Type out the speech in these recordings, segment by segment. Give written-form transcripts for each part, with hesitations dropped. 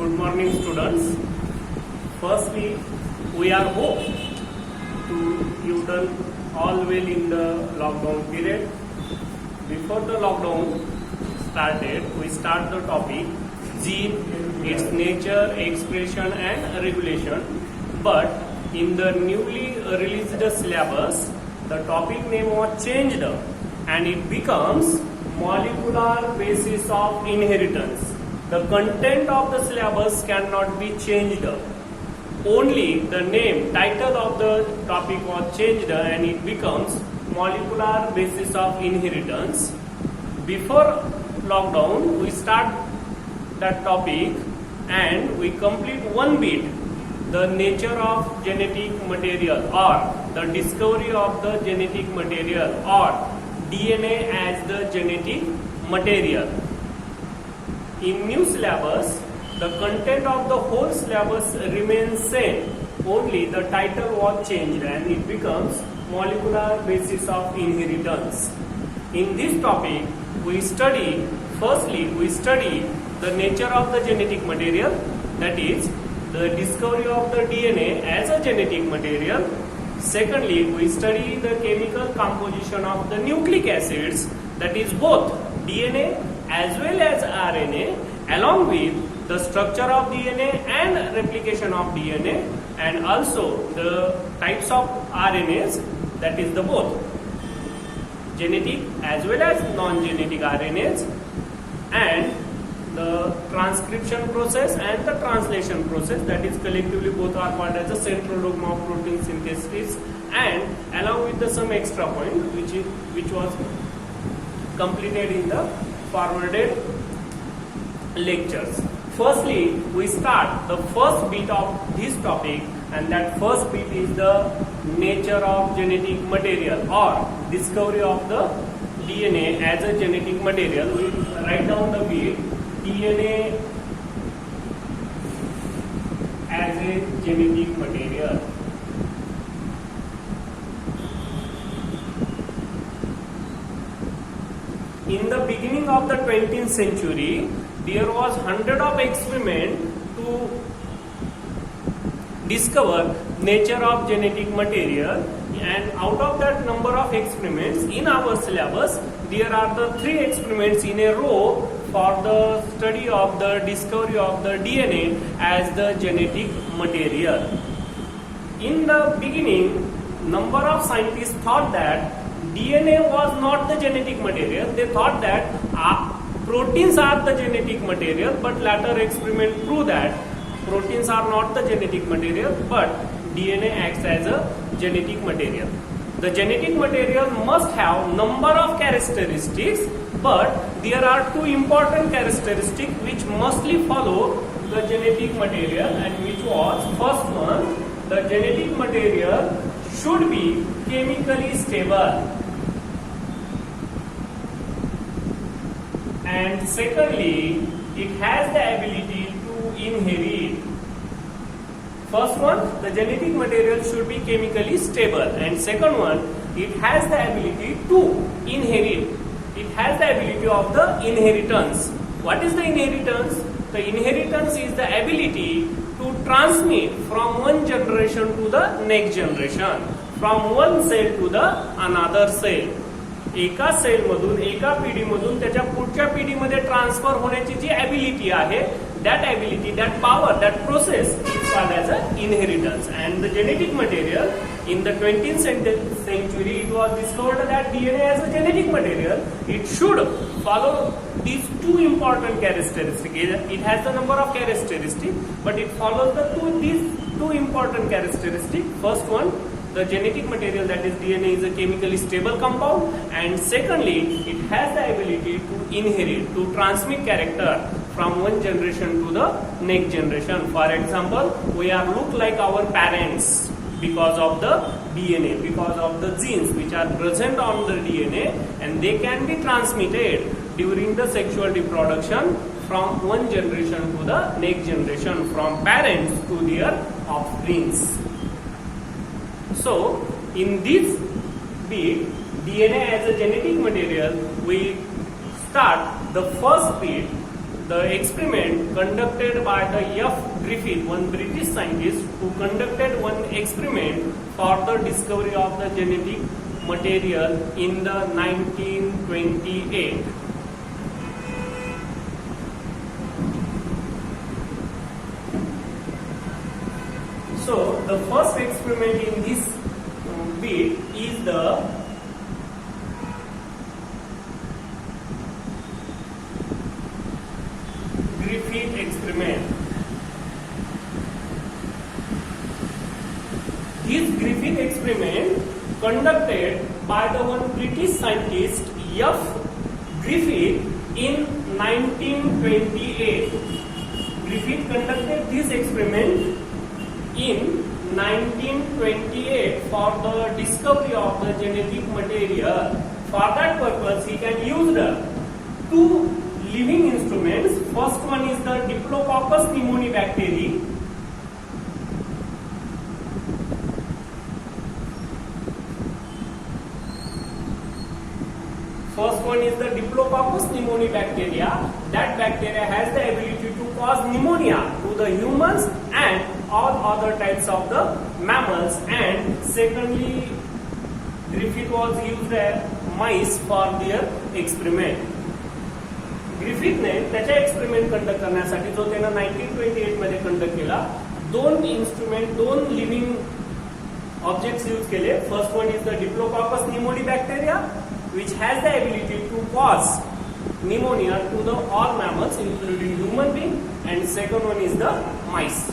Good morning, students. Firstly, we are hope to you done all well in the lockdown period. Before the lockdown started, we start the topic gene, its nature, expression and regulation. But in the newly released syllabus, the topic name was changed and it becomes molecular basis of inheritance. The content of the syllabus cannot be changed. Only the name, title of the topic was changed and it becomes molecular basis of inheritance. Before lockdown, we start that topic and we complete one bit, the nature of genetic material or the discovery of the genetic material or DNA as the genetic material. In new syllabus, the content of the whole syllabus remains same. Only the title was changed and it becomes molecular basis of inheritance. In this topic, we study the nature of the genetic material, that is, the discovery of the DNA as a genetic material. Secondly, we study the chemical composition of the nucleic acids, that is both DNA as well as RNA, along with the structure of DNA and replication of DNA, and also the types of RNAs, that is the both genetic as well as non-genetic RNAs, and the transcription process and the translation process, that is collectively both are called as the central dogma of protein synthesis, and along with the some extra point which was completed in the forwarded lectures. Firstly, we start the first bit of this topic, and that first bit is the nature of genetic material or discovery of the DNA as a genetic material. We write down the bit DNA as a genetic material. In the beginning of the 20th century, there was hundred of experiments to discover nature of genetic material, and out of that number of experiments in our syllabus, there are the 3 experiments in a row for the study of the discovery of the DNA as the genetic material. In the beginning, number of scientists thought that DNA was not the genetic material. They thought that proteins are the genetic material, but later experiment proved that proteins are not the genetic material, but DNA acts as a genetic material. The genetic material must have number of characteristics, but there are 2 important characteristics which mostly follow the genetic material, and which was, first one, the genetic material should be chemically stable, and secondly, it has the ability to inherit. First one, the genetic material should be chemically stable, and second one, it has the ability to inherit. It has the ability of the inheritance. What is the inheritance? The inheritance is the ability to transmit from one generation to the next generation, from one cell to the another cell. एका सेलमधून, एका पिढीमधून त्याच्या पुढच्या पिढीमध्ये transfer होण्याची जी ability आहे, that ability, that power, that process is called as an inheritance. And the genetic material, in the 20th century, it was discovered that DNA as a genetic material, it should follow these 2 important characteristics. It has the number of characteristics, but it follows these two important characteristics. First one, the genetic material, that is DNA, is a chemically stable compound, and secondly, it has the ability to inherit, to transmit character from one generation to the next generation. For example, we are look like our parents because of the DNA, because of the genes which are present on the DNA, and they can be transmitted during the sexual reproduction from one generation to the next generation, from parents to their offsprings. So, in this bit, DNA as a genetic material, we start the first bit, the experiment conducted by the F. Griffith, one British scientist who conducted one experiment for the discovery of the genetic material in the 1928. So the first experiment in this bit is the Griffith experiment. This Griffith experiment conducted by the one British scientist F. Griffith in 1928. Griffith conducted this experiment in 1928 for the discovery of the genetic material. For that purpose, he can use the two living instruments. First one is the Diplococcus pneumoniae bacteria. First one is the Diplococcus pneumoniae bacteria. That bacteria has the ability to cause pneumonia to the humans and all other types of the mammals. And secondly, Griffith was used mice for their experiment. ग्रिफिथने त्याच्या experiment conduct करण्यासाठी जो त्यानं 1928 मध्ये conduct केला, दोन instrument, दोन living objects use केले. First one is the diplococcus pneumoniae bacteria which has the ability to cause pneumonia to the all mammals including human being, and second one is the mice.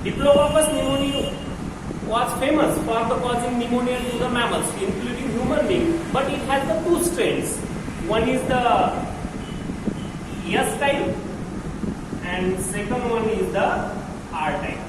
Diplococcus pneumoniae was famous for the causing pneumonia to the mammals including human being, but it has the two strains. One is the S type and second one is the R type.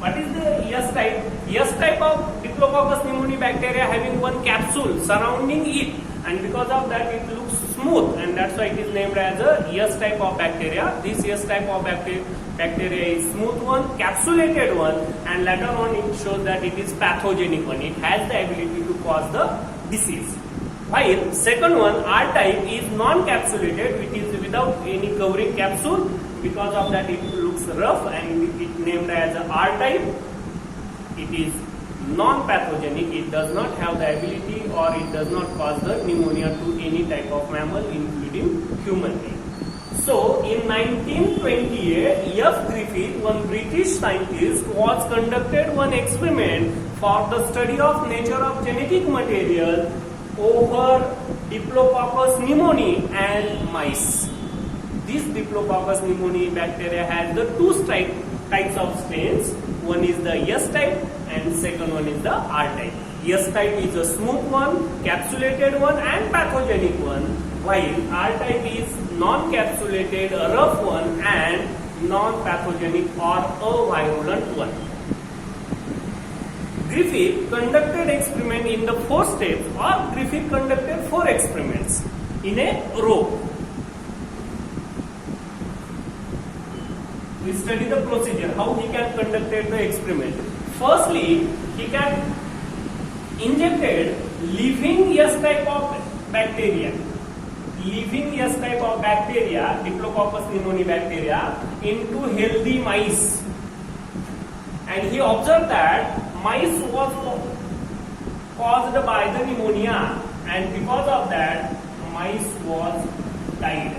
What is the S type? S type of Diplococcus pneumoniae bacteria having one capsule surrounding it, and because of that it looks smooth, and that's why it is named as a S type of bacteria. This S type of bacteria is smooth one, capsulated one, and later on it shows that it is pathogenic one. It has the ability to cause the disease. While second one, R type, is non-capsulated, which is without any covering capsule. Because of that it looks rough and it named as a R type. It is non-pathogenic, it does not have the ability or it does not cause the pneumonia to any type of mammal including human being. So in 1928, F. Griffith, one British scientist, was conducted one experiment for the study of nature of genetic material over Diplococcus pneumoniae and mice. This Diplococcus pneumoniae bacteria has the two types of strains. One is the S type and second one is the R type. S type is a smooth one, capsulated one and pathogenic one, while R type is non-capsulated, rough one and non-pathogenic or avirulent one. Griffith conducted experiment in the 4 steps, or Griffith conducted 4 experiments in a row. We study the procedure, how he can conduct the experiment. Firstly, he can injected living S type of bacteria, Diplococcus pneumoniae bacteria, into healthy mice, and he observed that mice was caused by the pneumonia, and because of that mice was died.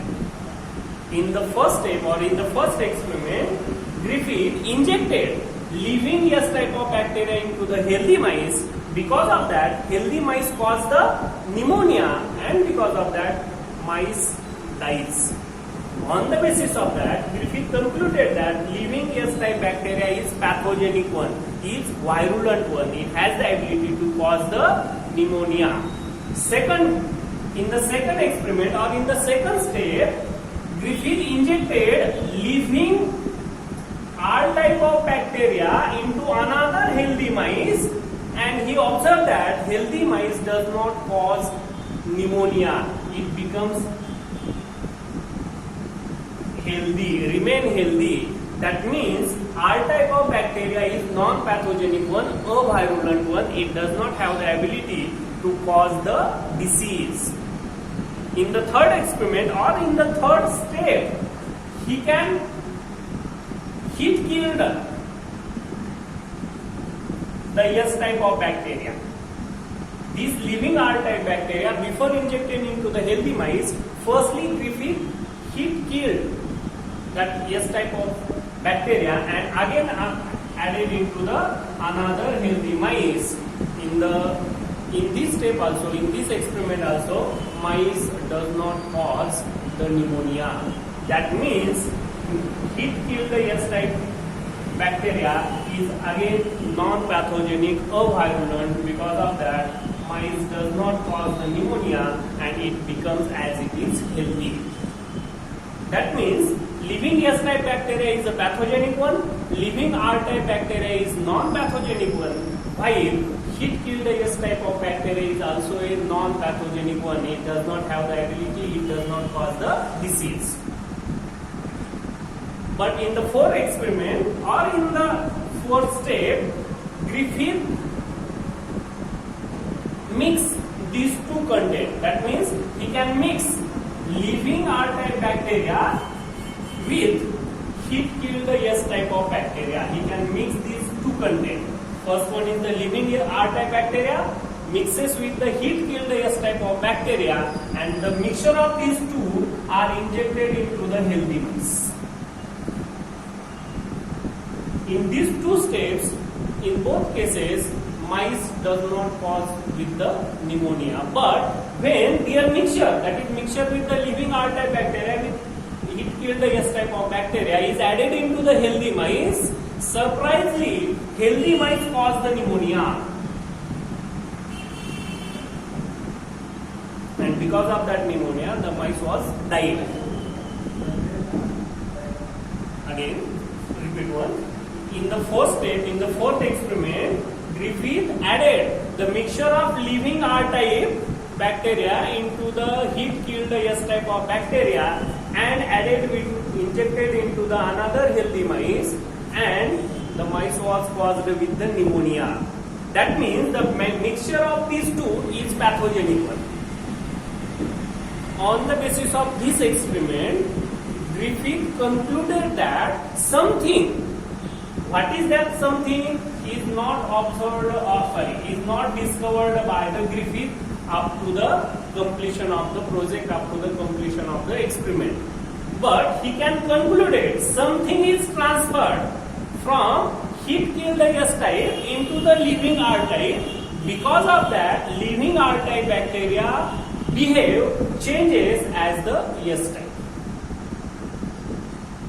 In the first step or in the first experiment, Griffith injected living S type of bacteria into the healthy mice. Because of that, healthy mice cause the pneumonia, and because of that, mice dies. On the basis of that, Griffith concluded that living S type bacteria is pathogenic one, is virulent one. It has the ability to cause the pneumonia. In the second experiment or in the second step, Griffith injected living R type of bacteria into another healthy mice, and he observed that healthy mice does not cause pneumonia. It becomes healthy, remain healthy. That means R type of bacteria is non-pathogenic one, avirulent one. It does not have the ability to cause the disease. in the third experiment or in the third step, he can heat kill the S type of bacteria. These living R type bacteria, before injected into the healthy mice, firstly Griffith heat killed that S type of bacteria and again added into the another healthy mice. In this step also, in this experiment also, mice does not cause the pneumonia. That means heat kill the S type bacteria is again non-pathogenic, avirulent. Because of that, mice does not cause the pneumonia and it becomes as it is healthy. That means living S type bacteria is a pathogenic one, living R type bacteria is non-pathogenic one, while heat kill the S type of bacteria is also a non-pathogenic one. It does not have the ability, it does not cause the disease. But in the fourth experiment or in the fourth step, Griffith mix these two content. That means he can mix living R type bacteria with heat kill the S type of bacteria. He can mix these two content. First one is the living R type bacteria mixes with the heat kill the S type of bacteria, and the mixture of these two are injected into the healthy mice. In these two steps, in both cases, mice does not cause with the pneumonia. But when their mixture, that is mixture with the living R type bacteria with heat kill the S type of bacteria is added into the healthy mice, surprisingly, healthy mice cause the pneumonia. And because of that pneumonia, the mice was died. Again, repeat one. In the fourth step, in the fourth experiment, Griffith added the mixture of living R type bacteria into the heat killed S type of bacteria and injected into the another healthy mice, and the mice was caused with the pneumonia. That means the mixture of these two is pathogenic one. On the basis of this experiment, Griffith concluded that something, what is that something, is not observed is not discovered by the Griffith up to the completion of the project, up to the completion of the experiment. But he can conclude it, something is transferred from heat killed S type into the living R type. Because of that, living R type bacteria changes as the S type.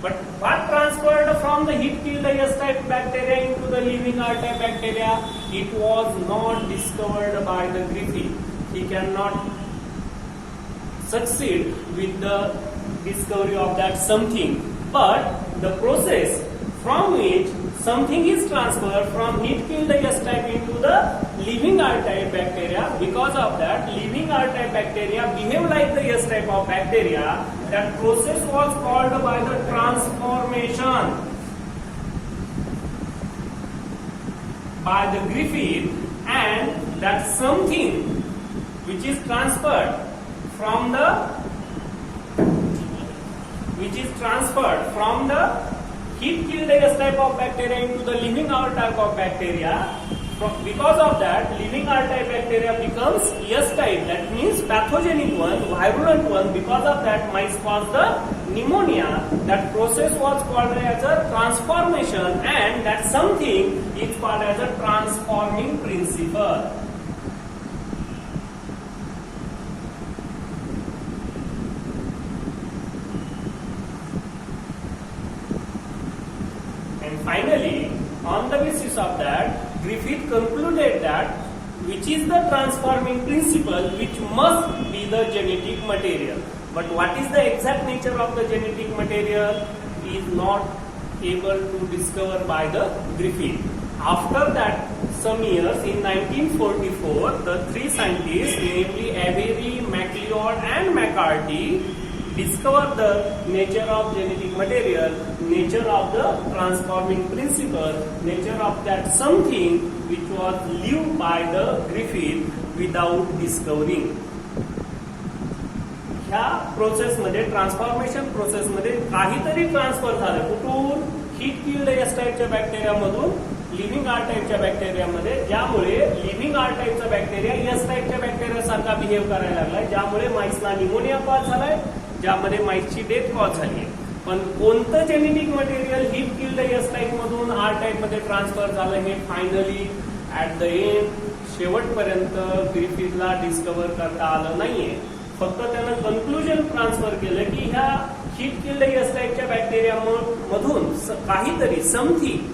But what transferred from the heat killed S type bacteria into the living R type bacteria, it was not discovered by the Griffith. He cannot succeed with the discovery of that something. But the process from which something is transferred from heat killed S type into the living R type bacteria, because of that, living R type bacteria behave like the S type of bacteria. That process was called by the transformation by the Griffith, and that something which is transferred from the heat killed S type of bacteria into the living R type of bacteria. Because of that, living R type bacteria becomes S type, that means pathogenic one, virulent one. Because of that, mice cause the pneumonia. That process was called as a transformation, and that something is called as a transforming principle. And finally, on the basis of that, Griffith concluded that which is the transforming principle which must be the genetic material. But what is the exact nature of the genetic material is not able to discover by the Griffith. After that, some years, in 1944, the three scientists, namely Avery, MacLeod and McCarthy, discovered the nature of genetic material, nature of the transforming principle, nature of that something which was lived by the Griffith without discovering. ह्या प्रोसेसमध्ये transformation प्रोसेसमध्ये काहीतरी transfer झालं कुठून heat killed S टाईपच्या बॅक्टेरियामधून living R टाईपच्या बॅक्टेरियामध्ये, ज्यामुळे लिव्हिंग आर टाईपचा बॅक्टेरिया एस टाईपच्या बॅक्टेरिया सारखा बिहेव करायला लागलाय, ज्यामुळे माईसला निमोनिया कॉज झालाय, ज्यामध्ये माईसची डेथ कॉज झाली आहे. पण कोणतं genetic material heat killed S type मधून आर टाईप मध्ये ट्रान्सफर झालं हे फायनली ऍट द एंड शेवटपर्यंत ग्रिफिथला डिस्कव्हर करता आलं नाहीये. फक्त त्यानं कन्क्लुजन ट्रान्सफर केलं की ह्या हीट किल्ड एस टाईपच्या बॅक्टेरिया मधून काहीतरी समथिंग,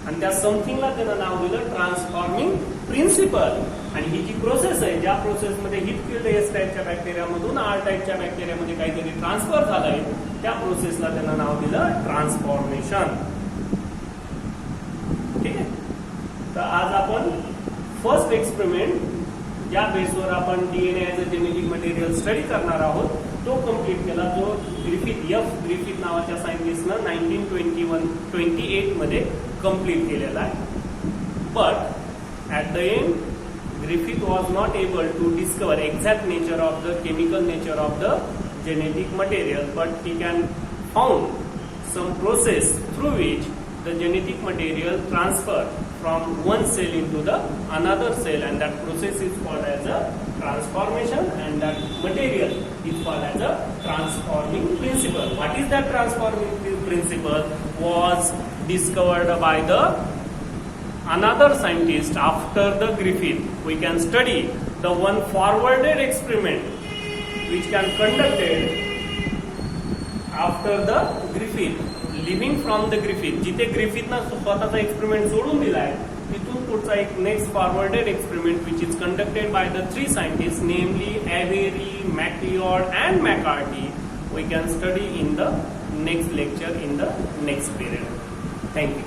आणि त्या समथिंगला त्यानं नाव दिलं ट्रान्सफॉर्मिंग प्रिन्सिपल. आणि ही जी प्रोसेस आहे, ज्या प्रोसेसमध्ये हीट किल्ड एस टाईपच्या बॅक्टेरियामधून आर टाईपच्या बॅक्टेरियामध्ये काहीतरी ट्रान्सफर झालंय, त्या प्रोसेसला त्यानं नाव दिलं ट्रान्सफॉर्मेशन. ठीक आहे. तर आज आपण फर्स्ट एक्सपेरिमेंट ज्या बेसवर आपण DNA as a genetic material study करणार आहोत तो कम्प्लीट केला, जो ग्रिफिथ नावाच्या सायंटिस्टनं 1928 मध्ये कम्प्लीट केलेला आहे. But at the end Griffith was not able to discover exact nature of the chemical nature of the genetic material, but he can found some process through which the genetic material transfer from one cell into the another cell, and that process is called as a transformation, and that material is called as a transforming principle. What is that transforming principle? Was discovered by the another scientist after the Griffith. We can study the one forwarded experiment which can conducted after the Griffith, living from the Griffith. जिथे ग्रिफिथना स्वतःचा experiment सोडून दिलाय, तिथून पुढचा एक next forwarded experiment which is conducted by the three scientists, namely Avery, MacLeod and McCarthy. We can study in the next lecture in the next period. Thank you.